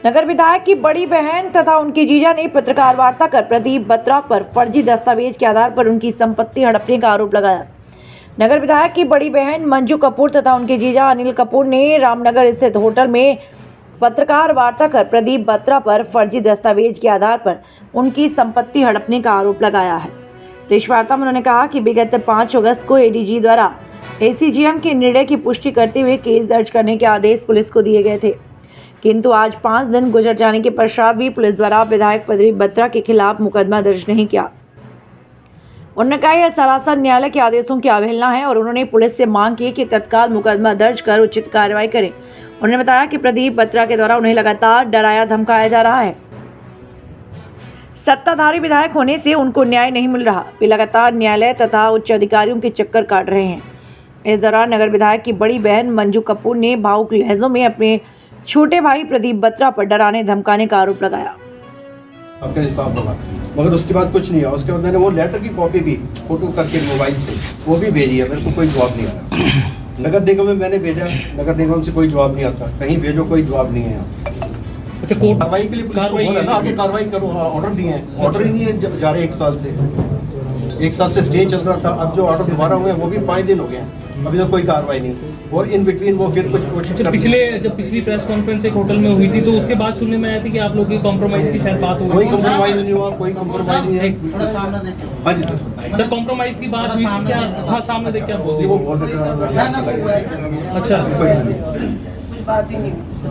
नगर विधायक की बड़ी बहन तथा उनकी जीजा ने पत्रकार वार्ता कर प्रदीप बत्रा पर फर्जी दस्तावेज के आधार पर उनकी संपत्ति हड़पने का आरोप लगाया। नगर विधायक की बड़ी बहन मंजू कपूर तथा उनके जीजा अनिल कपूर ने रामनगर स्थित होटल में पत्रकार वार्ता कर प्रदीप बत्रा पर फर्जी दस्तावेज के आधार पर उनकी संपत्ति हड़पने का आरोप लगाया है। प्रेस वार्ता में उन्होंने कहा कि विगत 5 अगस्त को एडीजी द्वारा एसीजीएम के निर्णय की पुष्टि करते हुए केस दर्ज करने के आदेश पुलिस को दिए गए थे, किंतु आज 5 दिन गुजर जाने के पश्चात भी पुलिस द्वारा विधायक प्रदीप बत्रा के खिलाफ मुकदमा दर्ज नहीं किया। उन्होंने कहा यह सरासर न्यायालय के आदेशों की अवहेलना है और उन्होंने पुलिस से मांग की कि तत्काल मुकदमा दर्ज कर उचित कार्रवाई करें। उन्होंने बताया कि प्रदीप बत्रा के द्वारा उन्हें लगातार डराया धमकाया जा रहा है। सत्ताधारी विधायक होने से उनको न्याय नहीं मिल रहा, वे लगातार न्यायालय तथा उच्च अधिकारियों के चक्कर काट रहे हैं। इस दौरान नगर विधायक की बड़ी बहन मंजू कपूर ने भावुक लहजों में अपने छोटे भाई प्रदीप बत्रा पर डराने धमकाने का आरोप लगाया। आपका हिसाब होगा, मगर उसके बाद कुछ नहीं हुआ। उसके बाद मैंने वो लेटर की कॉपी भी फोटो करके मोबाइल से वो भी भेजी है, मेरे को कोई जवाब नहीं आया। नगर निगम में मैंने भेजा, नगर निगम से कोई जवाब नहीं आता, कहीं भेजो कोई जवाब नहीं है। अच्छा, कोर्ट कार्रवाई के लिए पुलिस को बोला ना आगे कार्रवाई करो। हाँ, ऑर्डर दिए हैं, ऑर्डर ही नहीं है जा रहे 1 साल से स्टे चल रहा था। अब जो ऑर्डर दोबारा हुए वो भी 5 दिन हो गए, अभी तक कोई कार्रवाई नहीं। और इन बिटवीन वो फिर कुछ जब पिछली प्रेस कॉन्फ्रेंस एक होटल में हुई थी तो उसके बाद सुनने में आया था कि आप लोग की कॉम्प्रोमाइज की शायद बात हो गई। कोई कॉम्प्रोमाइज नहीं हुआ, कोई कॉम्प्रोमाइज नहीं है। हाँ जी सर, कॉम्प्रोमाइज की बात हुई थी क्या? हाँ, सामने देख के आप बोलते वो बोल रहे। अच्छा,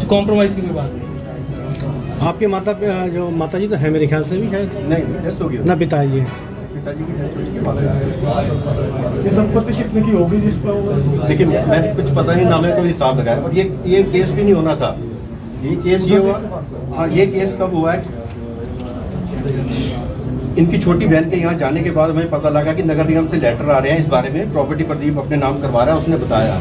कॉम्प्रोमाइज की कोई बात नहीं। आपके जो माता जी तो है मेरे ख्याल से भी है नहीं, डेथ हो गई ना, पिताजी पिताजी की डेथ उसके बाद। ये संपत्ति कितने की होगी जिस पर? लेकिन मैंने कुछ पता नहीं ना, मेरे को हिसाब लगाया। और ये केस भी नहीं होना था। ये केस ये हुआ, हाँ ये केस तब हुआ है इनकी छोटी बहन के यहाँ जाने के बाद हमें पता लगा कि नगर निगम से लेटर आ रहे हैं इस बारे में, प्रॉपर्टी प्रदीप अपने नाम करवा रहा है, उसने बताया।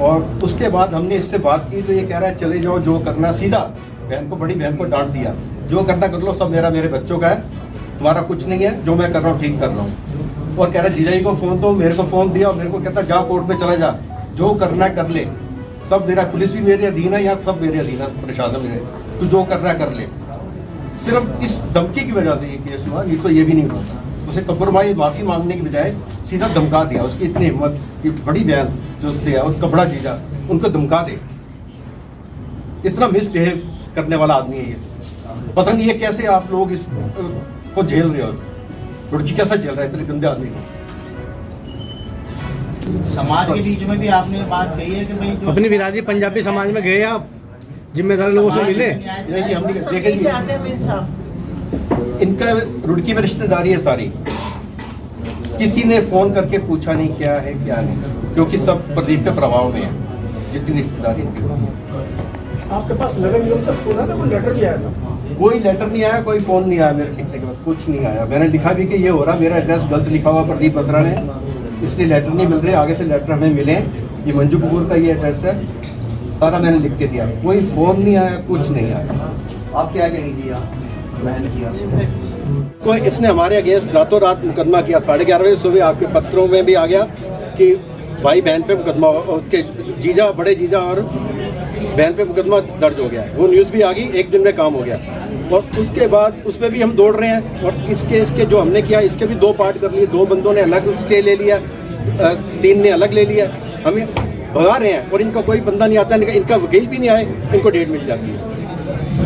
और उसके बाद हमने इससे बात की तो ये कह रहा है चले जाओ, जो करना। सीधा बहन को, बड़ी बहन को डांट दिया, जो करना कर लो, सब मेरे बच्चों का है, तुम्हारा कुछ नहीं है, जो मैं कर रहा हूँ ठीक कर रहा हूँ। और कह रहा है जीजाजी को फोन दो, मेरे को फोन दिया और मेरे को कहता जा कोर्ट में चला जा, जो करना है कर ले, सब मेरा, पुलिस भी मेरे अधीन है, यहाँ सब मेरे अधीन है, प्रशासन मेरे, तू जो करना है कर ले। सिर्फ इस धमकी की वजह से ये केस हुआ, ये तो ये भी नहीं हुआ। उसे कम्प्रोमाइज माफी मांगने की बजाय सीधा धमका दिया। उसकी इतनी हिम्मत कि बड़ी बहन जो उससे है और कपड़ा जीजा, उनको धमका दे। इतना मिसबिहेव करने वाला आदमी है ये। पता नहीं ये कैसे आप लोग इस को झेल रहे हो, लड़की कैसा झेल रहा है इतने गंदे आदमी को। समाज के बीच में भी आपने बात कही है कि भाई अपनी बिरादरी पंजाबी समाज में गए आप, जिम्मेदार लोगों से मिले? नहीं, हम देखेंगे। इनका रुड़की में रिश्तेदारी है सारी, किसी ने फोन करके पूछा नहीं क्या है क्या नहीं, क्योंकि सब प्रदीप के प्रभाव में है जितनी रिश्तेदारी इनकी। आपके पास नगर निगम से फोन आया था, कोई लेटर भी आया था? कोई लेटर नहीं आया, कोई फोन नहीं आया मेरे लिखने के बाद, कुछ नहीं आया। मैंने लिखा भी कि ये हो रहा, मेरा एड्रेस गलत लिखा हुआ प्रदीप बत्रा ने, इसलिए लेटर नहीं मिल रहे, आगे से लेटर हमें मिले। ये मंजू कपूर का ये एड्रेस है, सारा मैंने लिख के दिया। कोई फोन नहीं आया, कुछ नहीं आया। आप क्या कहेंगे? मैंने किया तो इसने हमारे अगेंस्ट रातों रात मुकदमा किया। 11:30 बजे सुबह आपके पत्रों में भी आ गया कि भाई बहन पे मुकदमा, उसके जीजा, बड़े जीजा और बहन पे मुकदमा दर्ज हो गया। वो न्यूज़ भी आ गई, 1 दिन में काम हो गया। और उसके बाद उस पर भी हम दौड़ रहे हैं। और इसके जो हमने किया, इसके भी 2 पार्ट कर लिए। 2 बंदों ने अलग स्टे ले लिया, 3 ने अलग ले लिया। हमें भगा रहे हैं और इनका कोई बंदा नहीं आता, इनका वकील भी नहीं आए, इनको डेट मिल जाती है।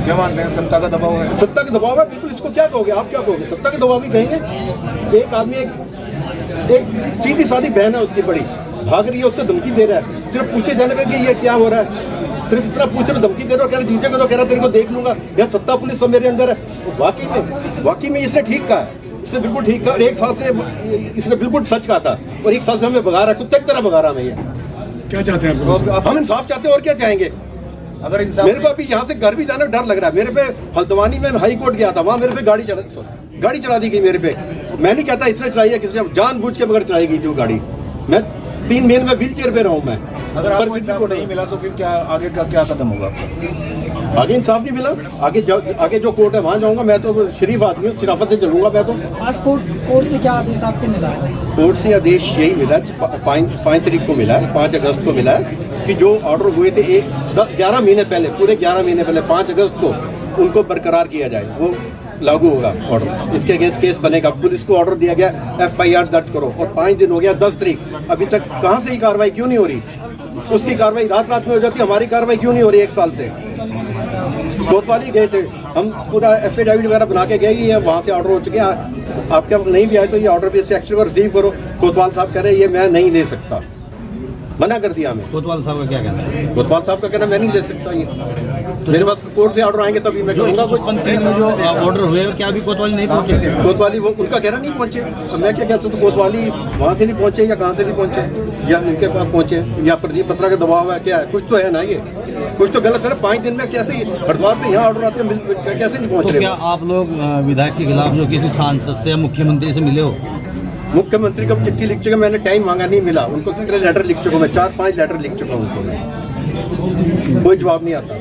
क्या मान रहे हैं? सत्ता का दबाव है। सत्ता का दबाव है, बिल्कुल। इसको क्या कहोगे आप, क्या कहोगे? सत्ता का दबाव ही कहेंगे। एक आदमी एक सीधी सादी बहन है उसकी, बड़ी भाग रही है, उसको धमकी दे रहा है सिर्फ पूछे जाने पर कि ये क्या हो रहा है। सिर्फ इतना पूछ रहे, धमकी दे रहे हो, कह रहे जीजे को तो कह रहा तेरे को देख लूंगा, यार सत्ता पुलिस सब मेरे अंदर है। वाकई में इसने ठीक कहा, इसने बिल्कुल ठीक कहा। 1 साल से इसने बिल्कुल सच कहा था और 1 साल से हमें भगा रहा है, कुत्ते की तरह भगा रहा है। ये क्या चाहते हैं आप? हम इंसाफ चाहते हैं और क्या चाहेंगे। अगर इंसान मेरे को अभी यहाँ से घर भी जाना डर लग रहा है। मेरे पे हल्द्वानी में हाई कोर्ट गया था, वहाँ मेरे पे गाड़ी चढ़ा दी गई मेरे पे। मैं नहीं कहता इसने चलाई है, किसी ने जानबूझ के बगैर चलाई गई जो गाड़ी। मैं 3 महीने में व्हील चेयर पे रहा हूँ मैं। अगर आपको इंसाफ नहीं मिला तो फिर क्या आगे का क्या कदम होगा आपका? आगे इंसाफ नहीं मिला, आगे जो कोर्ट है वहाँ जाऊँगा। मैं तो शरीफ आदमी हूँ, शराफत से चलूंगा मैं तो। आज कोर्ट से क्या आदेश आपको मिला है? कोर्ट से आदेश यही मिला, 5 तारीख को मिला है, 5 अगस्त को मिला है कि जो ऑर्डर हुए थे 11 महीने पहले, पूरे 11 महीने पहले 5 अगस्त को उनको बरकरार किया जाए, वो लागू होगा ऑर्डर। इसके अगेंस्ट केस बनेगा। पुलिस को ऑर्डर दिया गया FIR दर्ज करो, और 5 दिन हो गया, 10 तारीख, अभी तक कहाँ से ही कार्रवाई क्यों नहीं हो रही? उसकी कार्रवाई रात में हो जाती, हमारी कार्रवाई क्यों नहीं हो रही 1 साल से? कोतवाली गए थे हम, पूरा एफिडेविट वगैरह बना के गए, ये वहाँ से ऑर्डर हो चुके हैं, आपके पास नहीं भी आए तो ये ऑर्डर भी इस एक्शन को रिसीव करो। कोतवाल साहब कह रहे हैं ये मैं नहीं ले सकता, मना कर दिया हमें। कोतवाल साहब का क्या कहना है? कोतवाल साहब का कहना मैं नहीं ले सकता, ये मेरे पास कोर्ट से ऑर्डर आएंगे तभी मैं करूँगा। जो ऑर्डर हुए क्या अभी कोतवाली नहीं पहुंचे? कोतवाली वो उनका कहना नहीं पहुंचे, अब मैं क्या कह सकता हूँ? कोतवाली वहाँ से नहीं पहुंचे या कहाँ से नहीं पहुंचे, या इनके पास पहुंचे, या प्रदीप बत्रा का दबाव है, क्या है? कुछ तो है ना, ये कुछ तो गलत है। 5 दिन में कैसे हरिद्वार से यहाँ ऑर्डर आते हैं, कैसे नहीं पहुँच तो रहे? क्या आप लोग विधायक के खिलाफ जो किसी सांसद से या मुख्यमंत्री से मिले हो? मुख्यमंत्री को चिट्ठी लिख चुका, मैंने टाइम मांगा, नहीं मिला। उनको कितने लेटर लिख चुका मैं, 4-5 लेटर लिख चुका हूँ उनको मैं, कोई जवाब नहीं आता।